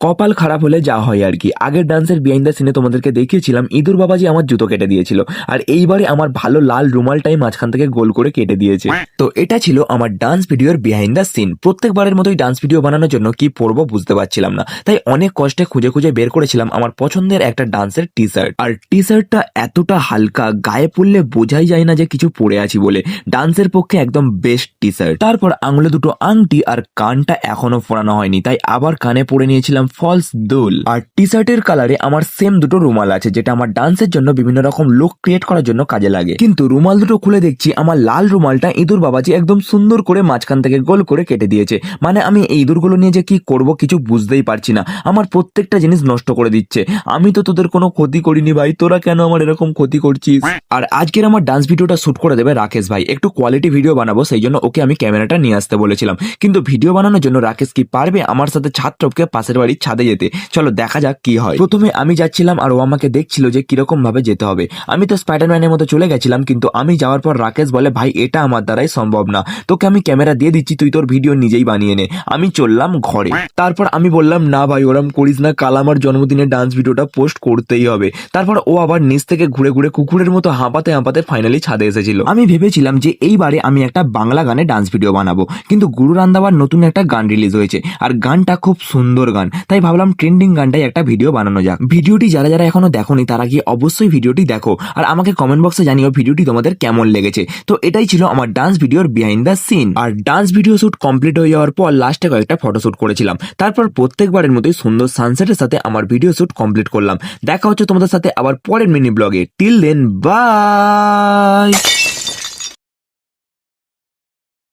কপাল খারাপ হলে যা হয় আর কি। আগের ডান্সের বিহাইন্ড দ্য সিনে তোমাদেরকে দেখিয়েছিলাম ইঁদুর বাবাজি আমার জুতো কেটে দিয়েছিল, আর এইবারে আমার ভালো লাল রুমালটাই মাঝখান থেকে গোল করে কেটে দিয়েছে। তো এটা ছিল আমার ডান্স ভিডিওর বিহাইন্ড দ্য সিন। প্রত্যেকবারের মতোই ডান্স ভিডিও বানানোর জন্য কি পরবো বুঝতে পারছিলাম না, তাই অনেক কষ্টে খুঁজে খুঁজে বের করেছিলাম আমার পছন্দের একটা ডান্সের টি শার্ট। আর টি শার্টটা এতটা হালকা, গায়ে পরলে বোঝাই যায় না যে কিছু পরে আছি বলে। ডান্সের পক্ষে একদম বেস্ট টি শার্ট। তারপর আঙুলে দুটো আংটি আর কানটা এখনো পরানো হয়নি, তাই আবার কানে পরে নিয়েছিলাম ফলস দুল। আর টি শার্টের কালারে আমার সেম দুটো রুমাল আছে, যেটা আমার ডান্সের জন্য বিভিন্ন রকম লুক ক্রিয়েট করার জন্য কাজে লাগে। কিন্তু রুমাল দুটো খুলে দেখছি আমার লাল রুমালটা ইঁদুর বাবাজি একদম সুন্দর করে মাঝখান থেকে গোল করে কেটে দিয়েছে। মানে আমি এই ইঁদুরগুলো নিয়ে যে কি করব কিছু বুঝতেই পারছি না। আমার প্রত্যেকটা জিনিস নষ্ট করে দিচ্ছে। আমি তো তোদের কোনো ক্ষতি করিনি ভাই, তোরা কেন আমার এরকম ক্ষতি করছিস? আর আজকের আমার ডান্স ভিডিওটা শুট করে দেবে রাকেশ ভাই। একটু কোয়ালিটি ভিডিও বানাবো, সেই জন্য ওকে আমি ক্যামেরাটা নিয়ে আসতে বলেছিলাম। কিন্তু ভিডিও বানানোর জন্য রাকেশ কি পারবে আমার সাথে ছাদ টপকে পাশের বাড়ির ছাদে যেতে? চলো দেখা যাক কি হয়। প্রথমে আমি যাচ্ছিলাম আর ও আমাকে দেখছিল যে কিরকম ভাবে যেতে হবে। আমি তো স্পাইডারম্যানের মতো চলে গেছিলাম, কিন্তু আমি যাওয়ার পর রাকেশ বলে ভাই এটা আমার দ্বারাই সম্ভব না, তোকে আমি ক্যামেরা দিয়ে দিচ্ছি, তুই তোর ভিডিও নিজেই বানিয়ে নে। আমি চললাম ঘরে। তারপর আমি বললাম না ভাই ওরম করিস না, কাল আমার জন্মদিনের ডান্স ভিডিওটা পোস্ট করতেই হবে। তারপর ও আবার নিচ থেকে ঘুরে ঘুরে কুকুরের মতো হাঁপাতে হাঁপাতে ফাইনালি ছাদে এসেছিল। আমি ভেবেছিলাম যে এইবারে আমি একটা বাংলা গানে ডান্স ভিডিও বানাবো, কিন্তু গুরু রান্দাবার নতুন একটা গান রিলিজ হয়েছে আর গানটা খুব সুন্দর গান, তাই ভাবলাম ট্রেন্ডিং গানটাই একটা ভিডিও বানানো যাক। ভিডিওটি যারা যারা এখনো দেখোনি তারা গিয়ে অবশ্যই ভিডিওটি দেখো, আর আমাকে কমেন্ট বক্সে জানিও ভিডিওটি তোমাদের কেমন লেগেছে। তো এটাই ছিল আমার ডান্স ভিডিওর বিহাইন্ড দ্য সিন। আর ডান্স ভিডিও শুট কমপ্লিট হয়ে যাওয়ার পর লাস্টে কয়েকটা ফটো শুট করেছিলাম। তারপর প্রত্যেকবারের মতোই সুন্দর সানসেটের সাথে আমার ভিডিও শুট কমপ্লিট করলাম। দেখা হচ্ছে তোমাদের সাথে আবার পরের মিনি ব্লগে। Till then by.